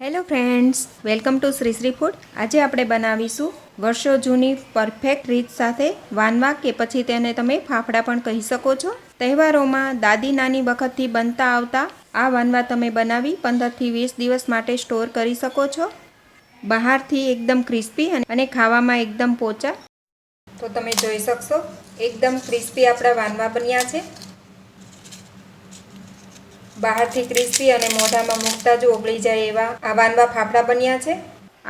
Hello friends, welcome to Shri Shri food. આજે આપણે બનાવીશું વર્ષો જૂની પરફેક્ટ રીત સાથે વાનવા કે પછી તેને તમે ફાફડા પણ કહી શકો છો. તહેવારોમાં દાદી નાની વખતથી બનતા આવતા આ વાનવા તમે બનાવી 15થી 20 દિવસ માટે સ્ટોર કરી શકો છો. બહારથી એકદમ ક્રિસ્પી અને ખાવામાં એકદમ પોચા. તો તમે જોઈ શકશો એકદમ ક્રિસ્પી આપણા વાનવા બન્યા છે. બહારથી ક્રિસ્પી અને મોઢામાં મૂકતા જ ઓગળી જાય એવા આ વાનવા ફાફડા બન્યા છે.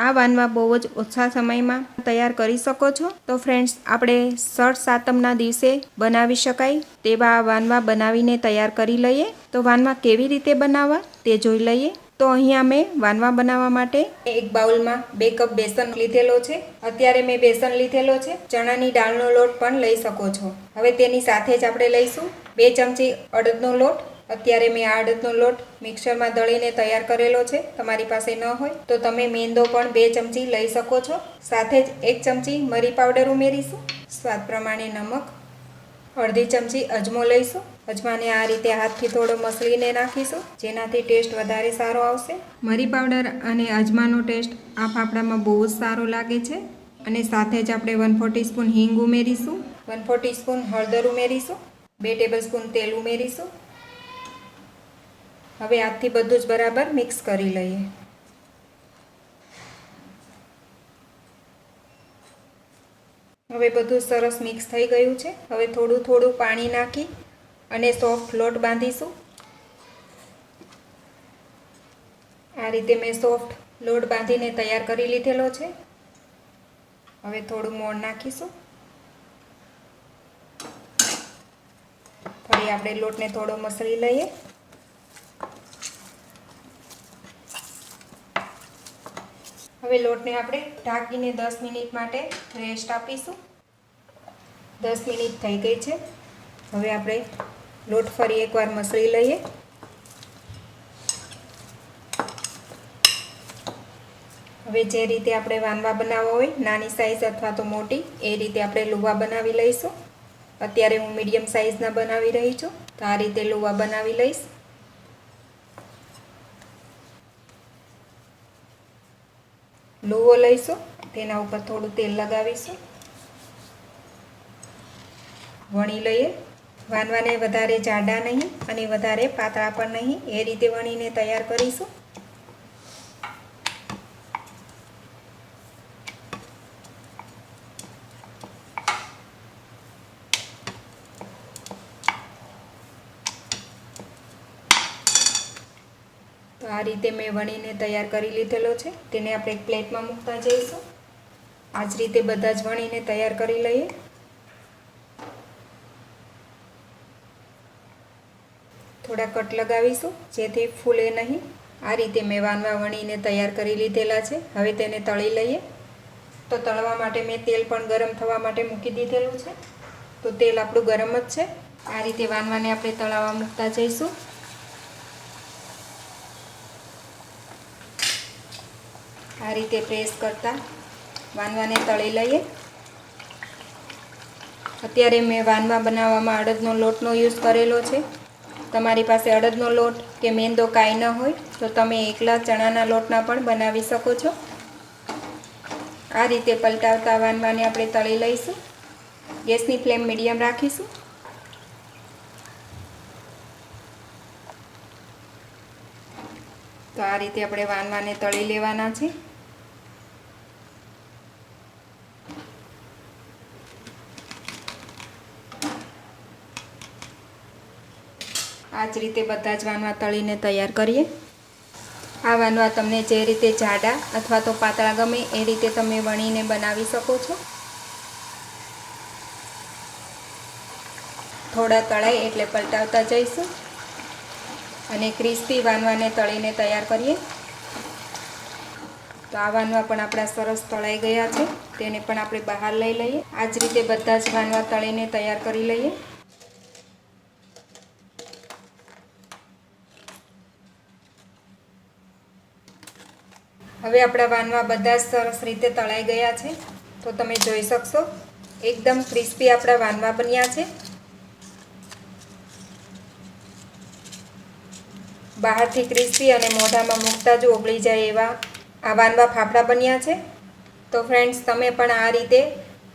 આ વાનવા બહુ જ ઓછા સમયમાં તૈયાર કરી શકો છો. તો ફ્રેન્ડ્સ, આપણે સળ સાતમના દિવસે બનાવી શકાય તેવા આ વાનવા બનાવીને તૈયાર કરી લઈએ. તો વાનવા કેવી રીતે બનાવવા તે જોઈ લઈએ. તો અહીંયા મેં વાનવા બનાવવા માટે એક બાઉલમાં 2 કપ બેસન લીધેલો છે. અત્યારે મેં બેસન લીધેલો છે. ચણાની દાળનો લોટ પણ લઈ શકો છો. હવે તેની સાથે જ આપણે લઈશું 2 ચમચી અડદનો લોટ. અત્યારે મેં આ અડદનો લોટ મિક્સરમાં દળીને તૈયાર કરેલો છે. તમારી પાસે ન હોય તો તમે મેંદો પણ 2 ચમચી લઈ શકો છો. સાથે જ 1 ચમચી મરી પાવડર ઉમેરીશું. સ્વાદ પ્રમાણે નમક, અડધી ચમચી અજમો લઈશું. અજમાને આ રીતે હાથથી થોડો મસળીને નાખીશું, જેનાથી ટેસ્ટ વધારે સારો આવશે. મરી પાવડર અને અજમાનો ટેસ્ટ આ ફાફડામાં બહુ જ સારો લાગે છે. અને સાથે જ આપણે 1/4 ટીસ્પૂન હિંગ ઉમેરીશું, 1/4 ટીસ્પૂન હળદર ઉમેરીશું, 2 ટેબલસ્પૂન તેલ ઉમેરીશું. હવે હાથથી બધું જ બરાબર મિક્સ કરી લઈએ. હવે બધું સરસ મિક્સ થઈ ગયું છે. હવે થોડું થોડું પાણી નાખી અને સોફ્ટ લોટ બાંધીશું. આ રીતે મેં સોફ્ટ લોટ બાંધીને તૈયાર કરી લીધેલો છે. હવે થોડું મોણ નાખીશું. ફરી આપણે લોટને થોડો મસળી લઈએ. હવે લોટને આપણે ઢાંકીને 10 મિનિટ માટે રેસ્ટ આપીશું. 10 મિનિટ થઈ ગઈ છે. હવે આપણે લોટ ફરી એકવાર મસળી લઈએ. હવે જે રીતે આપણે વાનવા બનાવવા હોય, નાની સાઈઝ અથવા તો મોટી, એ રીતે આપણે લુવા બનાવી લઈશું. અત્યારે હું મીડિયમ સાઈઝના બનાવી રહી છું, તો આ રીતે લુવા બનાવી લઈશ. લુવો લઈશું, તેના ઉપર થોડું તેલ લગાવીશું. વણી લઈએ. વાનવાને વધારે જાડા નહીં અને વધારે પાતળા પણ નહીં, એ રીતે વણીને તૈયાર કરીશું. તો આ રીતે મેં વણીને તૈયાર કરી લીધેલો છે. તેને આપણે એક પ્લેટમાં મૂકતા જઈશું. આ જ રીતે બધા જ વણીને તૈયાર કરી લઈએ. થોડા કટ લગાવીશું જેથી ફૂલે નહીં. આ રીતે મેં વાનવા વણીને તૈયાર કરી લીધેલા છે. હવે તેને તળી લઈએ. તો તળવા માટે મેં તેલ પણ ગરમ થવા માટે મૂકી દીધેલું છે. તો તેલ આપણું ગરમ જ છે. આ રીતે વાનવાને આપણે તળાવવા મૂકતા જઈશું. આ રીતે પ્રેસ કરતા વાનવાને તળી લઈએ. અત્યારે મેં વાનવા બનાવવામાં અડદનો લોટનો યુઝ કરેલો છે. તમારી પાસે અડદનો લોટ કે મેંદો કાંઈ ન હોય તો તમે એકલા ચણાના લોટના પણ બનાવી શકો છો. આ રીતે પલટાવતા વાનવાને આપણે તળી લઈશું. ગેસની ફ્લેમ મીડિયમ રાખીશું. તો આ રીતે આપણે વાનવાને તળી લેવાના છે. આ જ રીતે બધા જ વાનવા તળીને તૈયાર કરીએ. આ વાનવા તમને જે રીતે જાડા અથવા તો પાતળા ગમે એ રીતે તમે વણીને બનાવી શકો છો. થોડા તળાય એટલે પલટાવતા જઈશું અને ક્રિસ્પી વાનવાને તળીને તૈયાર કરીએ. તો આ વાનવા પણ આપણા સરસ તળાઈ ગયા છે. તેને પણ આપણે બહાર લઈ લઈએ. આ જ રીતે બધા જ વાનવા તળીને તૈયાર કરી લઈએ. હવે આપણા વાનવા બધા જ સરસ રીતે તળાઈ ગયા છે. તો તમે જોઈ શકશો એકદમ ક્રિસ્પી આપણા વાનવા બન્યા છે. બહારથી ક્રિસ્પી અને મોઢામાં મૂકતા જ ઓગળી જાય એવા આ વાનવા ફાફડા બન્યા છે। તો ફ્રેન્ડ્સ, તમે પણ આ રીતે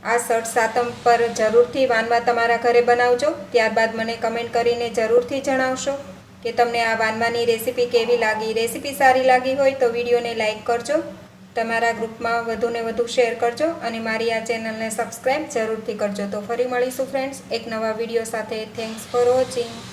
આ સઠ સાતમ પર જરૂરથી વાનવા તમારા ઘરે બનાવજો। ત્યારબાદ મને કમેન્ટ કરીને જરૂરથી જણાવશો કે તમને આ વાનવાની રેસીપી કેવી લાગી। રેસીપી સારી લાગી હોય તો વિડીયોને લાઇક કરજો, તમારા ગ્રુપમાં વધુને વધુ શેર કરજો અને મારી આ ચેનલને સબસ્ક્રાઈબ જરૂરથી કરજો। તો ફરી મળીશું ફ્રેન્ડ્સ એક નવા વિડીયો સાથે। Thanks for watching.